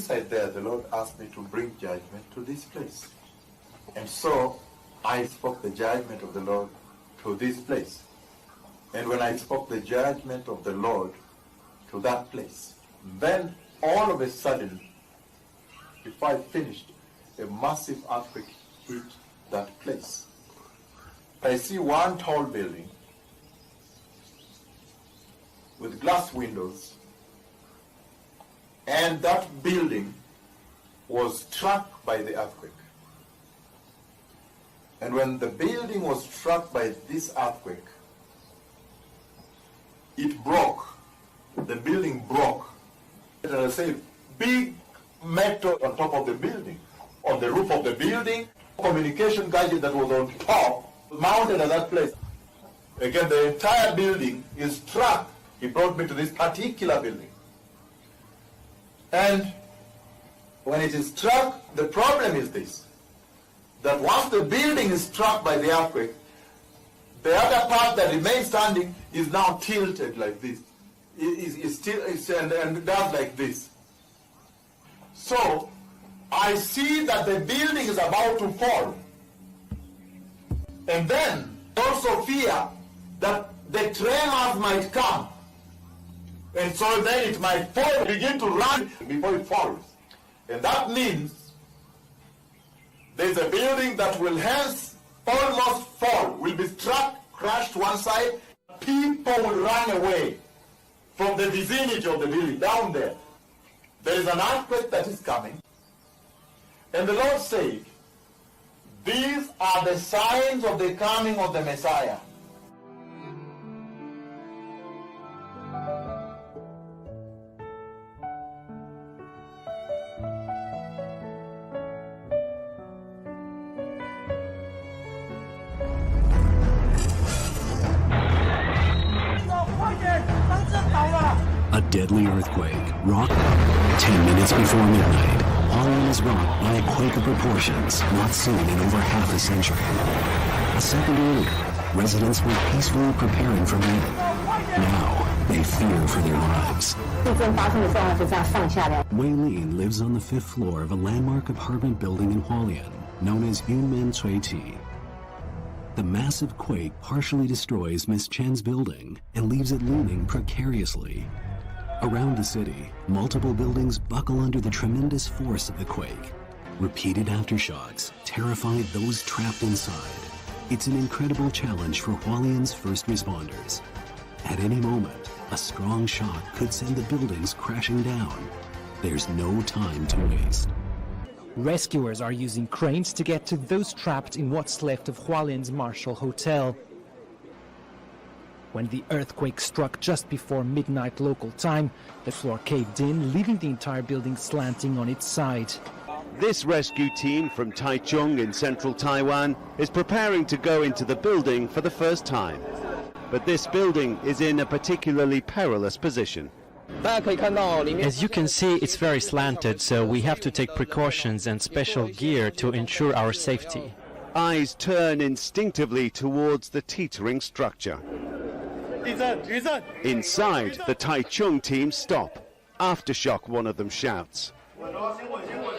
inside there, the Lord asked me to bring judgment to this place. And so I spoke the judgment of the Lord to this place. And when I spoke the judgment of the Lord to that place, then all of a sudden, before I finished, a massive earthquake hit that place. I see one tall building with glass windows, and that building was struck by the earthquake. And when the building was struck by this earthquake, it broke. The building broke. And I say, big metal on top of the building, on the roof of the building, communication gadget that was on top, mounted at that place. Again, the entire building is struck. He brought me to this particular building. And when it is struck, the problem is this, that once the building is struck by the earthquake, the other part that remains standing is now tilted like this. And does like this. So I see that the building is about to fall. And then also fear that the tremors might come. And so then it might fall, begin to run before it falls. And that means there's a building that will hence almost fall, will be struck, crushed one side. People will run away from the vicinity of the building down there. There is an earthquake that is coming. And the Lord said, these are the signs of the coming of the Messiah. A deadly earthquake rocked 10 minutes before midnight. Holland is rocked by a quake of proportions not seen in over half a century. A second earlier, residents were peacefully preparing for battle. Now, they fear for their lives. Wei Lin lives on the 5th floor of a landmark apartment building in Hualien, known as Yunmen Cui Ti. The massive quake partially destroys Miss Chen's building and leaves it looming precariously. Around the city, multiple buildings buckle under the tremendous force of the quake. Repeated aftershocks terrify those trapped inside. It's an incredible challenge for Hualien's first responders. At any moment, a strong shock could send the buildings crashing down. There's no time to waste. Rescuers are using cranes to get to those trapped in what's left of Hualien's Marshall Hotel. When the earthquake struck just before midnight local time, the floor caved in, leaving the entire building slanting on its side. This rescue team from Taichung in central Taiwan is preparing to go into the building for the first time. But this building is in a particularly perilous position. As you can see, it's very slanted, so we have to take precautions and special gear to ensure our safety. Eyes turn instinctively towards the teetering structure. Inside, the Taichung team stop. Aftershock, one of them shouts.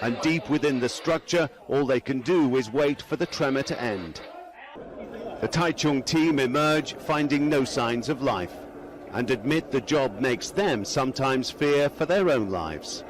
And deep within the structure, all they can do is wait for the tremor to end. The Taichung team emerge, finding no signs of life, and admit the job makes them sometimes fear for their own lives.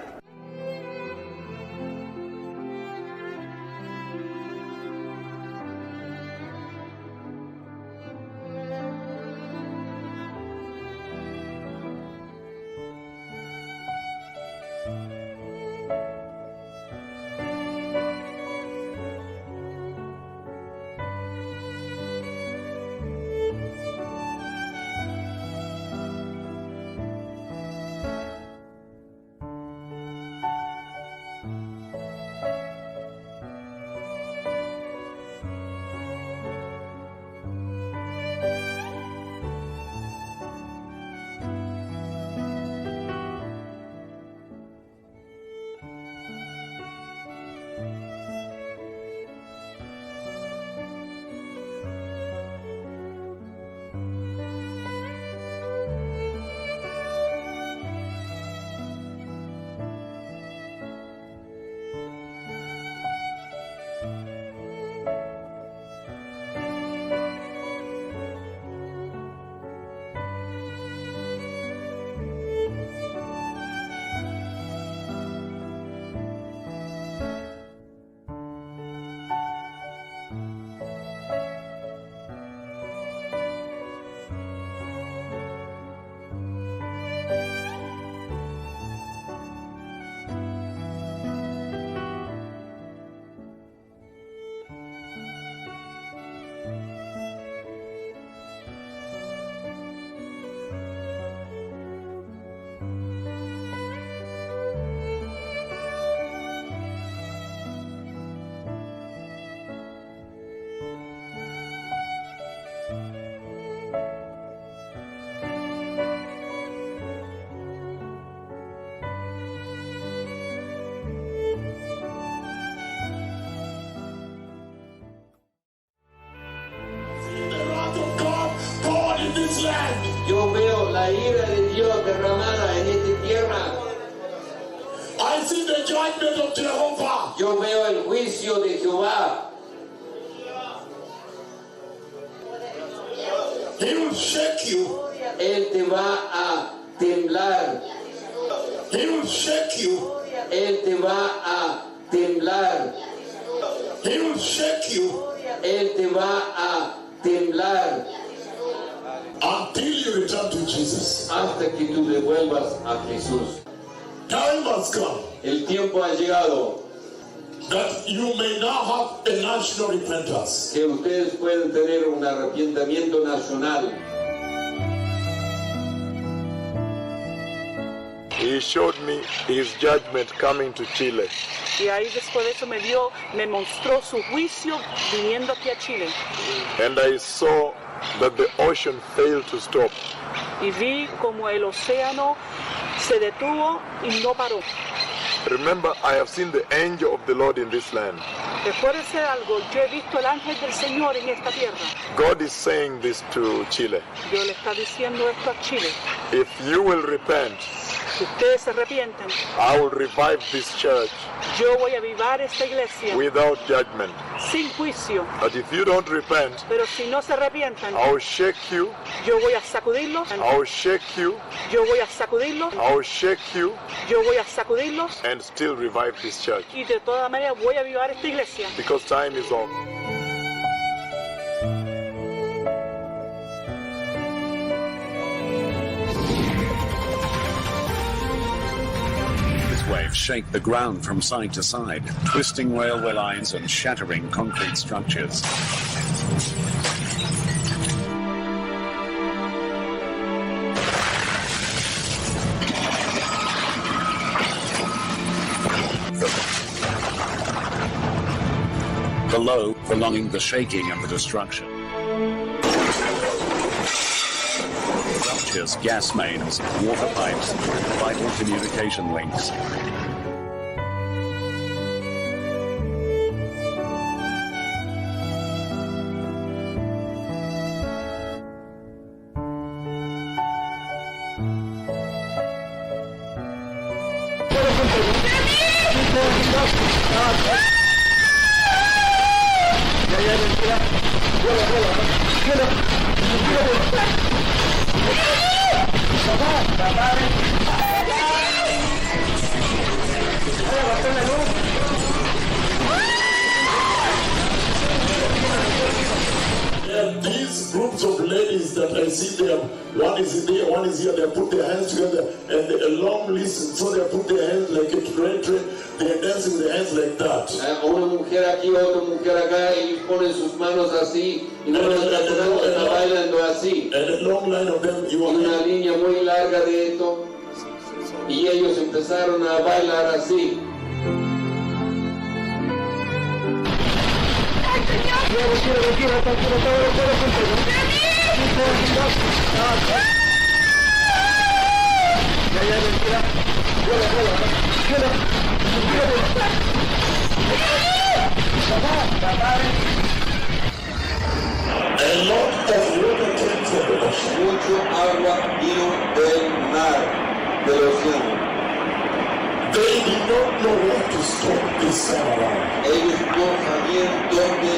la ira de Dios derramada en esta tierra. I see the judgment of Jehovah. Yo veo el juicio de Jehová. He will shake you. Él te va a temblar. He will shake you. Él te va a temblar. He will shake you. Él te va a temblar. Until you return to Jesus. Hasta que tú devuelvas a Jesús. Time has come. El tiempo ha llegado. That you may now have a national repentance. Que ustedes pueden tener un arrepentimiento nacional. He showed me his judgment coming to Chile. Y ahí después de eso me mostró su juicio viniendo aquí a Chile. And I saw that the ocean failed to stop. Y vi como el océano se detuvo y no paró. Remember, I have seen the angel of the Lord in this land. Recuérdense algo, yo he visto el ángel del Señor en esta tierra. God is saying this to Chile. Dios le está diciendo esto a Chile. If you will repent, Si ustedes se arrepienten, I will revive this church yo voy a avivar esta iglesia without judgment. sin juicio. But if you don't repent, Pero si no se arrepienten, I will shake you, yo voy a sacudirlos, I will shake you, yo voy a sacudirlos, I will shake you, yo voy a sacudirlos and still revive this church. y de todas maneras voy a avivar esta iglesia. Because time is up. Waves shake the ground from side to side, twisting railway lines and shattering concrete structures. Below, prolonging the shaking and the destruction. Structures, gas mains, water pipes, vital communication links. These groups of ladies that I see there, one is there, one is here, they put their hands together and a long list, so they put their hands like a train, they are dancing with their hands like that. Una mujer aquí, otra mujer acá, y ponen sus manos así, y no están bailando así. And a long line of them, you Una línea muy larga de esto, y ellos empezaron a bailar así. Mucho agua vino del mar, del océano. They did not know where to stop this time around. Ellos no sabían dónde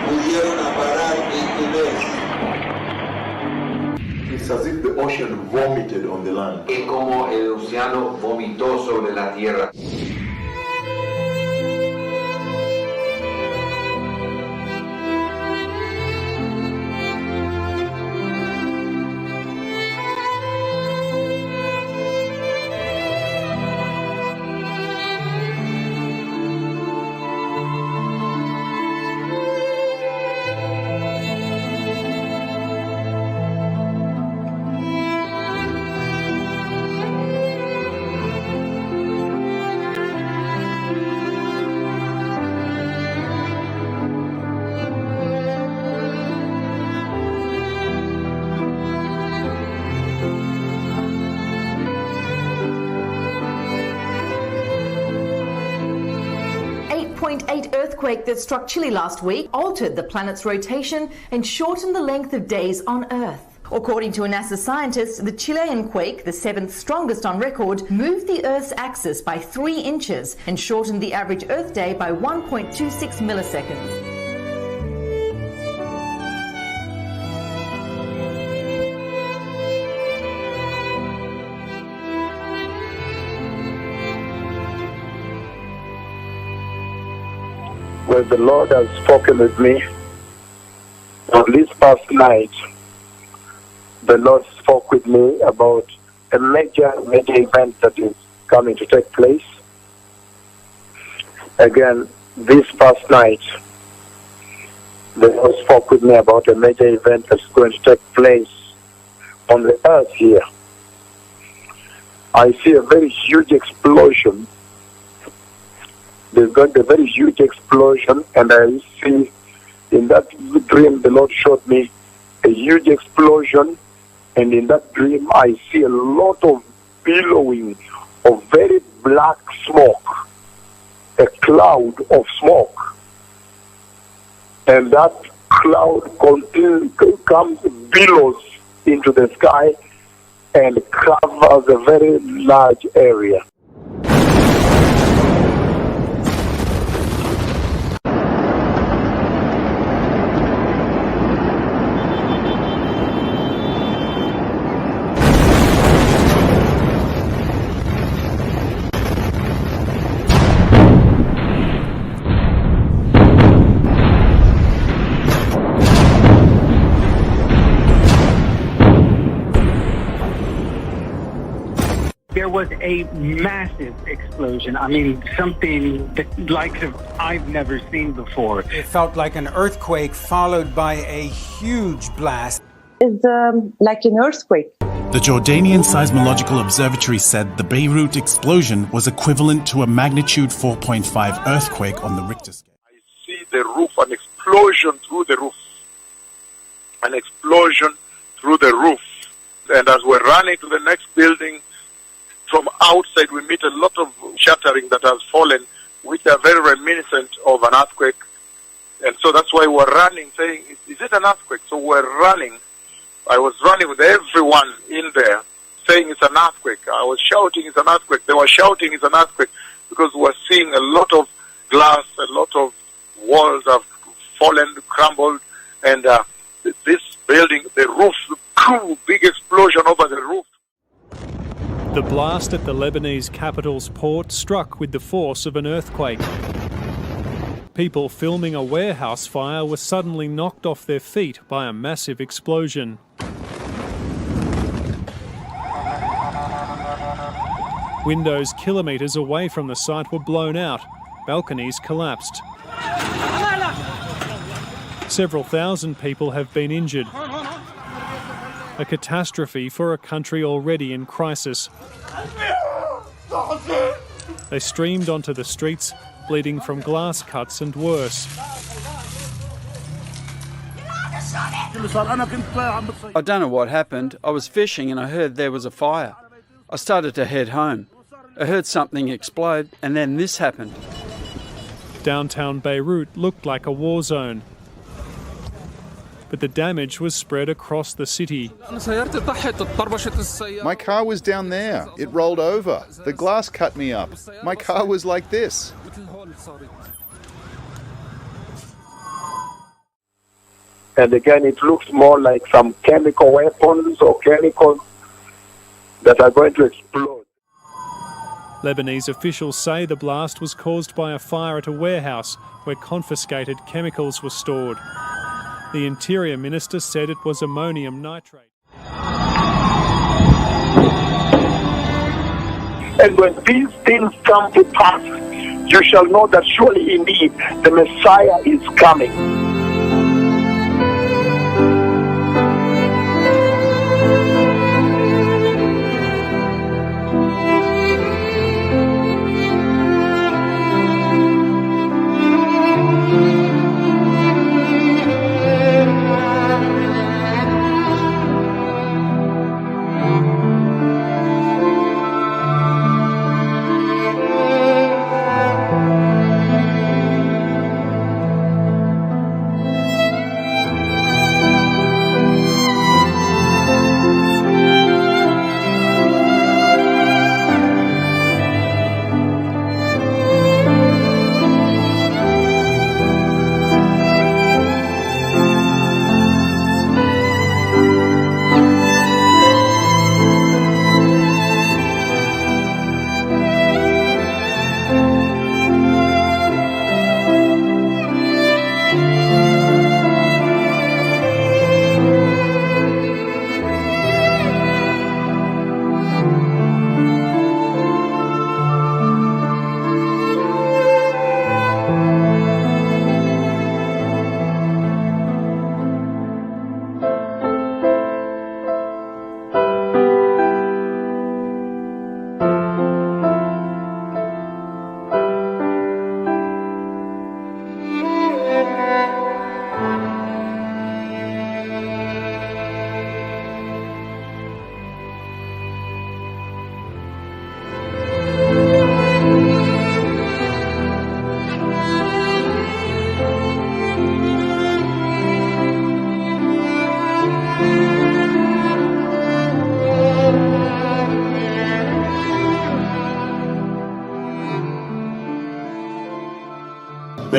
pudieron parar esta vez. It's as if the ocean vomited on the land. Es como el océano vomitó sobre la tierra. Earthquake that struck Chile last week altered the planet's rotation and shortened the length of days on Earth. According to a NASA scientist, the Chilean quake, the seventh strongest on record, moved the Earth's axis by 3 inches and shortened the average Earth day by 1.26 milliseconds. Well, the Lord has spoken with me. On this past night, the Lord spoke with me about a major event that is coming to take place. Again, this past night, the Lord spoke with me about a major event that's going to take place on the earth here. I see a very huge explosion. There's going to be a very huge explosion, and I see in that dream the Lord showed me a huge explosion, and in that dream I see a lot of billowing of very black smoke, a cloud of smoke, and that cloud comes, billows into the sky and covers a very large area. There was a massive explosion. I mean, something like I've never seen before. It felt like an earthquake followed by a huge blast. It's like an earthquake. The Jordanian Seismological Observatory said the Beirut explosion was equivalent to a magnitude 4.5 earthquake on the Richter scale. I see the roof, an explosion through the roof. An explosion through the roof. And as we're running to the next building, from outside we meet a lot of shattering that has fallen, which are very reminiscent of an earthquake. And so that's why we're running, saying, is it an earthquake? So we're running. I was running with everyone in there, saying it's an earthquake. I was shouting it's an earthquake. They were shouting it's an earthquake, because we're seeing a lot of glass, a lot of walls have fallen, crumbled, and this building, the roof, big explosion over the roof. The blast at the Lebanese capital's port struck with the force of an earthquake. People filming a warehouse fire were suddenly knocked off their feet by a massive explosion. Windows kilometres away from the site were blown out. Balconies collapsed. Several thousand people have been injured. A catastrophe for a country already in crisis. They streamed onto the streets, bleeding from glass cuts and worse. I don't know what happened. I was fishing and I heard there was a fire. I started to head home. I heard something explode and then this happened. Downtown Beirut looked like a war zone. But the damage was spread across the city. My car was down there. It rolled over. The glass cut me up. My car was like this. And again, it looks more like some chemical weapons or chemicals that are going to explode. Lebanese officials say the blast was caused by a fire at a warehouse where confiscated chemicals were stored. The Interior Minister said it was ammonium nitrate. And when these things come to pass, you shall know that surely indeed the Messiah is coming.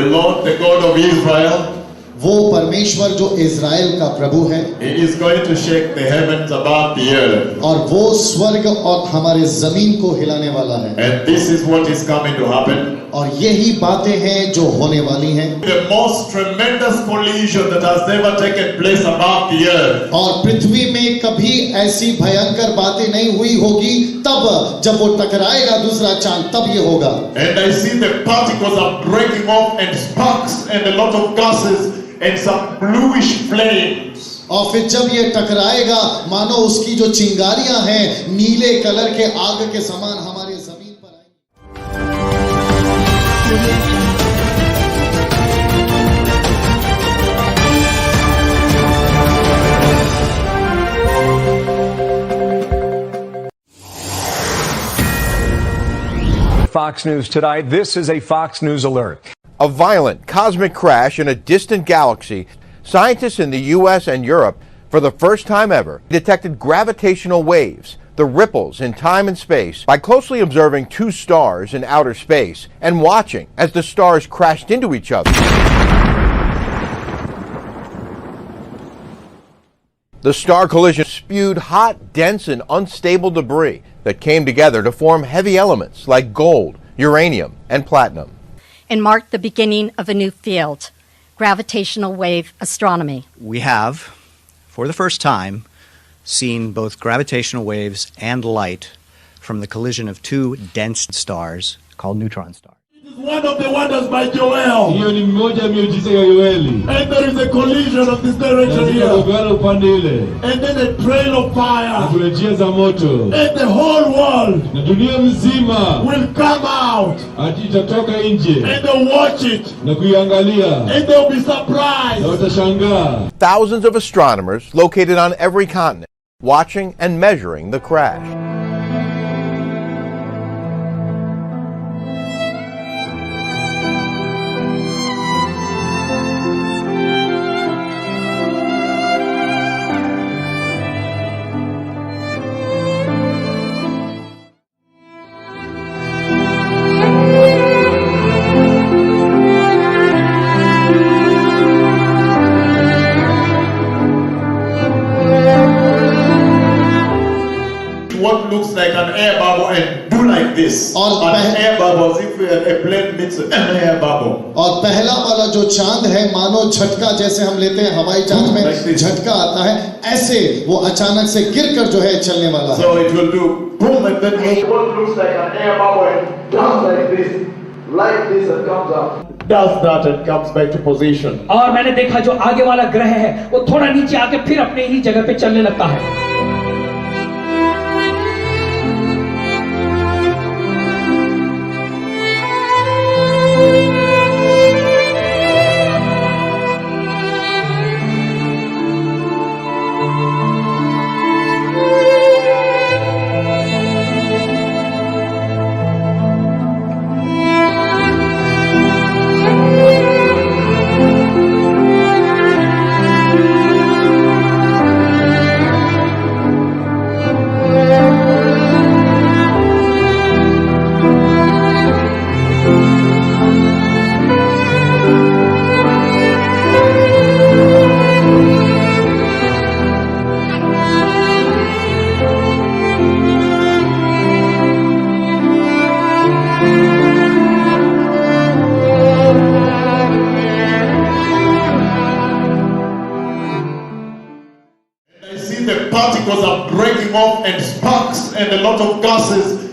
The Lord, the God of Israel, वो परमेश्वर जो Israel का प्रभु है, He is going to shake the heavens above the earth. और वो स्वर्ग और हमारे जमीन को हिलाने वाला है. And this is what is coming to happen. और यही बातें हैं जो होने वाली हैं. The most tremendous collision that has ever taken place above the earth. और पृथ्वी में कभी ऐसी भयंकर बातें नहीं हुई होगी. तब जब वो टकराएगा दूसरा चांद, तब ये होगा. And I see the particles are breaking off and sparks and a lot of gases and some bluish flames. और फिर जब ये टकराएगा, मानो उसकी जो चिंगारियां हैं नीले कलर के आग के समान हमारे जमीन पर आएंगी. Fox News tonight. This is a Fox News alert. A violent cosmic crash in a distant galaxy. Scientists in the U.S. and Europe, for the first time ever, detected gravitational waves, the ripples in time and space, by closely observing two stars in outer space and watching as the stars crashed into each other. The star collision spewed hot, dense, and unstable debris that came together to form heavy elements like gold, uranium, and platinum. And marked the beginning of a new field, gravitational wave astronomy. We have, for the first time, seen both gravitational waves and light from the collision of two dense stars called neutron stars. One of the wonders by Joel. And there is a collision of this direction here. And then a trail of fire. And the whole world will come out. And they'll watch it. And they'll be surprised. Thousands of astronomers located on every continent watching and measuring the crash. What looks like an air bubble and do like this. An air bubble, as if a plane meets an air bubble. और पहला वाला जो चांद है मानो झटका, जैसे हम लेते हैं हवाई जहाज में झटका आता है, ऐसे वो अचानक से गिरकर जो है चलने वाला है. So it will do boom and then what looks like an air bubble and does like this and comes up. Does that and comes back to position. और मैंने देखा जो आगे वाला ग्रह है वो थोड़ा नीचे आके फिर अपने ही जगह पे चलने लगता है. Particles are breaking off and sparks and a lot of gases.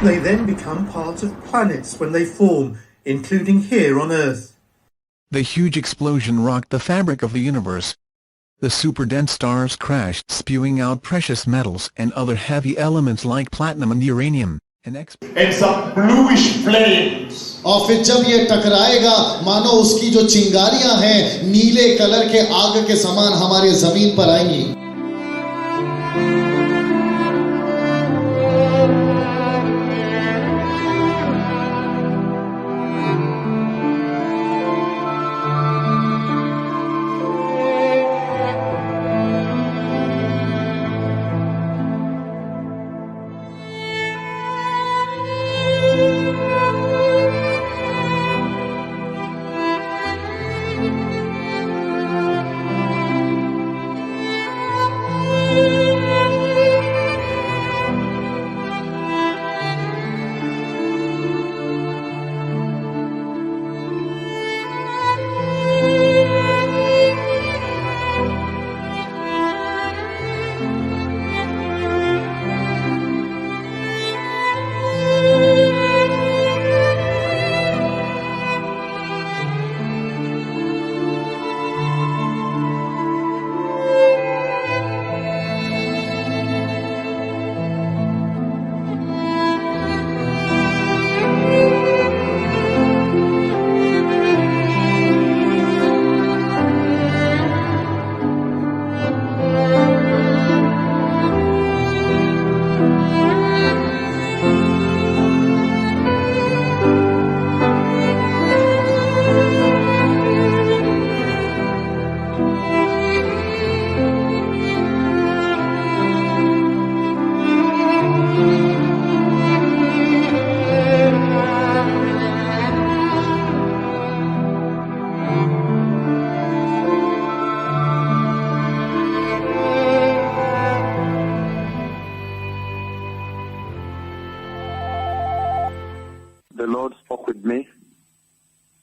They then become part of planets when they form, including here on Earth. The huge explosion rocked the fabric of the universe. The super-dense stars crashed, spewing out precious metals and other heavy elements like platinum and uranium. And some bluish flames. और फिर जब ये टकराएगा, मानो उसकी जो चिंगारियां हैं नीले colour के आग के समान हमारे जमीन पर आएंगी.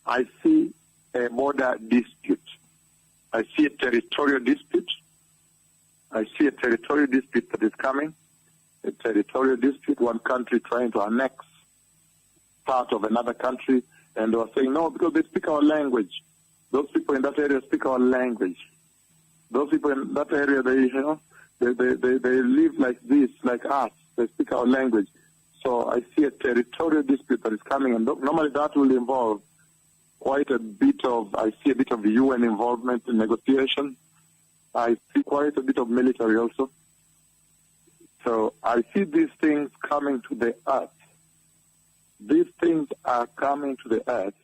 I see a border dispute. I see a territorial dispute. I see a territorial dispute that is coming. A territorial dispute, one country trying to annex part of another country, and they were saying, no, because they speak our language. Those people in that area speak our language. Those people in that area, they live like this, like us. They speak our language. So I see a territorial dispute that is coming, and normally that will involve I see a bit of UN involvement in negotiation. I see quite a bit of military also. So I see these things coming to the earth. These things are coming to the earth.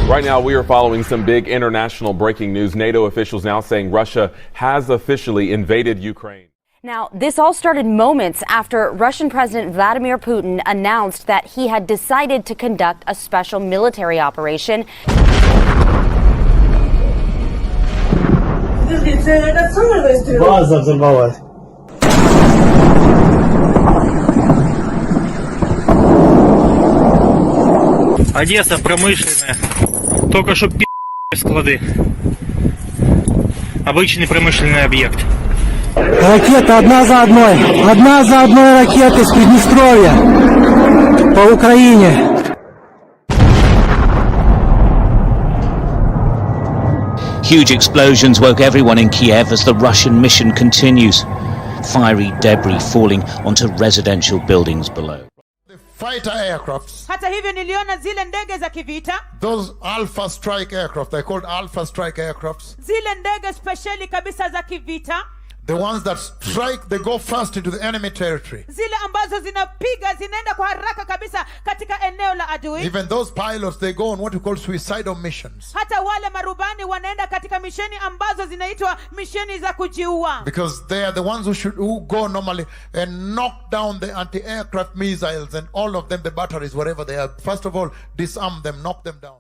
Right now, we are following some big international breaking news. NATO officials now saying Russia has officially invaded Ukraine. Now, this all started moments after Russian President Vladimir Putin announced that he had decided to conduct a special military operation. Одесса промышленная. Только что склады. Обычный промышленный объект. Ракеты одна за одной ракеты с Приднестровья по Украине. Huge explosions woke everyone in Kiev as the Russian mission continues. Fiery debris falling onto residential buildings below. Fighter aircrafts. Hata hivyo niliona zile ndege za kivita. Those Alpha Strike aircraft, they're called Alpha Strike aircrafts. Zile ndege speciali kabisa za kivita. The ones that strike, they go fast into the enemy territory. Zile ambazo zinapiga zinaenda kwa haraka kabisa katika eneo la adui. Even those pilots, they go on what we call suicidal missions. Hata wale marubani wanaenda katika misheni ambazo zinaitwa misheni za kujiua. Because they are the ones who go normally and knock down the anti-aircraft missiles and all of them, the batteries, wherever they are. First of all, disarm them, knock them down.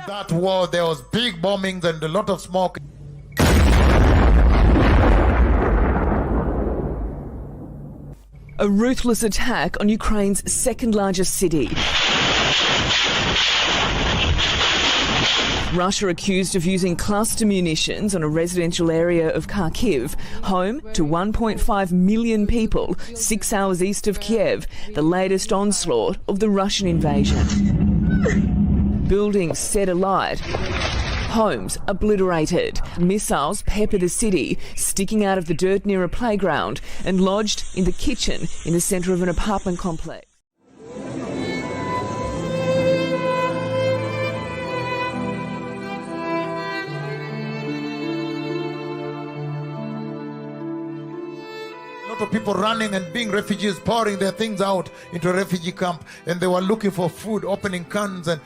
That war, there was big bombings and a lot of smoke. A ruthless attack on Ukraine's second largest city. Russia accused of using cluster munitions on a residential area of Kharkiv, home to 1.5 million people, 6 hours east of Kiev, the latest onslaught of the Russian invasion. Buildings set alight, homes obliterated, missiles pepper the city, sticking out of the dirt near a playground and lodged in the kitchen in the centre of an apartment complex. Of people running and being refugees, pouring their things out into a refugee camp, and they were looking for food, opening cans and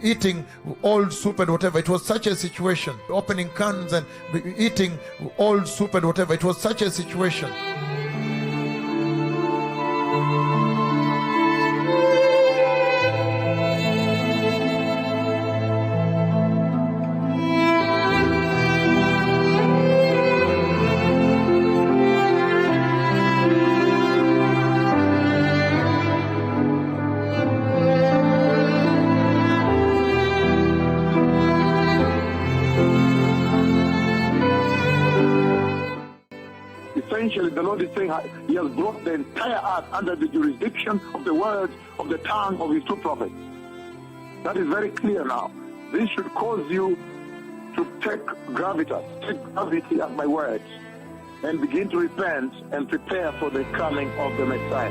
eating old soup and whatever. It was such a situation. Opening cans and eating old soup and whatever. It was such a situation. The Lord is saying He has brought the entire earth under the jurisdiction of the words of the tongue of His two prophets. That is very clear now. This should cause you to take gravity at my words and begin to repent and prepare for the coming of the Messiah.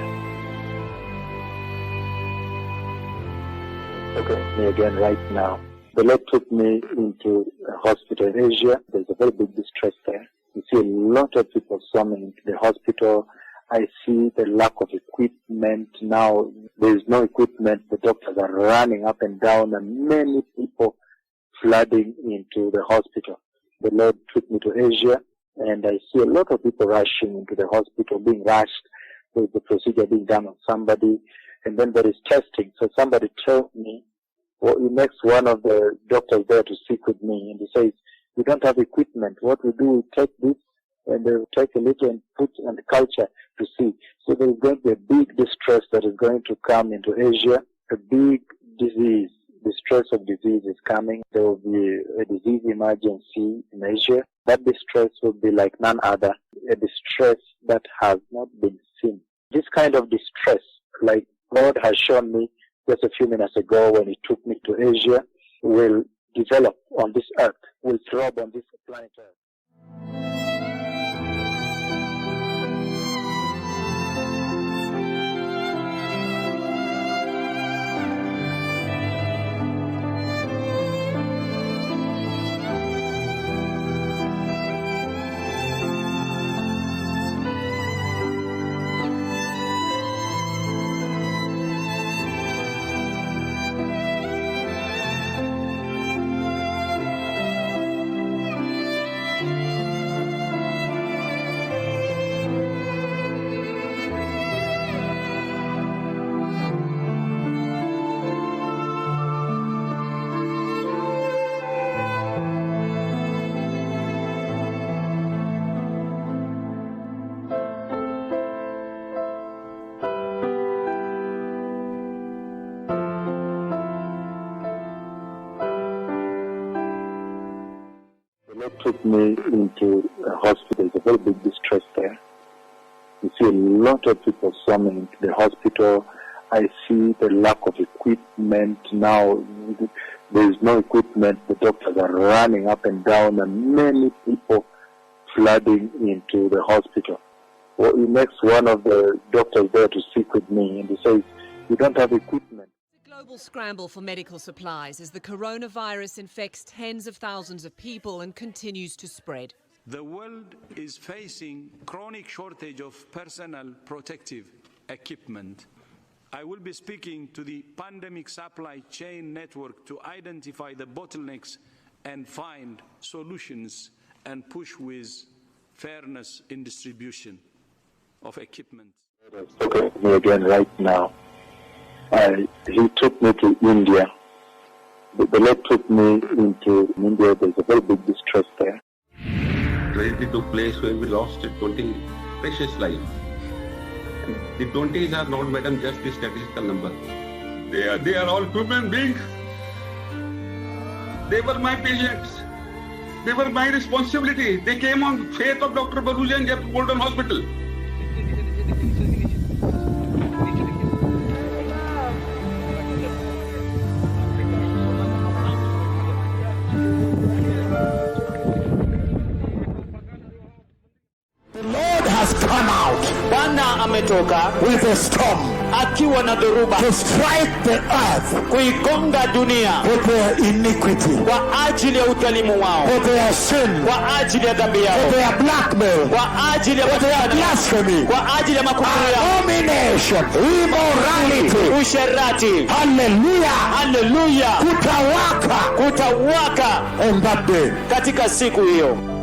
Look at me again right now. The Lord took me into a hospital in Asia. There's a very big distress there. You see a lot of people swarming into the hospital. I see the lack of equipment now. There is no equipment. The doctors are running up and down, and many people flooding into the hospital. The Lord took me to Asia, and I see a lot of people rushing into the hospital, being rushed. There's the procedure being done on somebody, and then there is testing. So somebody told me, well, he makes one of the doctors there to speak with me, and he says, we don't have equipment. What we do, we take this, and they will take a little and put on the culture to see. So there is going to be a big distress that is going to come into Asia, a big disease. Distress of disease is coming. There will be a disease emergency in Asia. That distress will be like none other, a distress that has not been seen. This kind of distress, like God has shown me just a few minutes ago when He took me to Asia, will develop on this earth, will throb on this planet Earth. Took me into a hospital. There's a very big distress there. You see a lot of people swarming into the hospital. I see the lack of equipment now. There is no equipment. The doctors are running up and down, and many people flooding into the hospital. Well, he makes one of the doctors there to speak with me, and he says, "We don't have equipment." Global scramble for medical supplies as the coronavirus infects tens of thousands of people and continues to spread. The world is facing chronic shortage of personal protective equipment. I will be speaking to the pandemic supply chain network to identify the bottlenecks and find solutions and push with fairness in distribution of equipment. Okay, me again right now. He took me to India. The Lord took me into India. There's a very big distress there. Tragedy took place where we lost 20 precious lives. The 20s are not, madam, just the statistical number. They are all human beings. They were my patients. They were my responsibility. They came on faith of Dr. Baruja and Jeff Golden Hospital. Come out. Bwana ametoka with a storm akiwa na dhoruba to strike the earth kuigonga dunia for their iniquity, kwa ajili ya udhalimu wao, for their sin, kwa ajili ya dhambi yao, for their blackmail, kwa ajili ya blasphemy, kwa ajili ya makufuru yao, abomination, immorality, usherati. Hallelujah, hallelujah, kutawaka on that day, katika siku hiyo.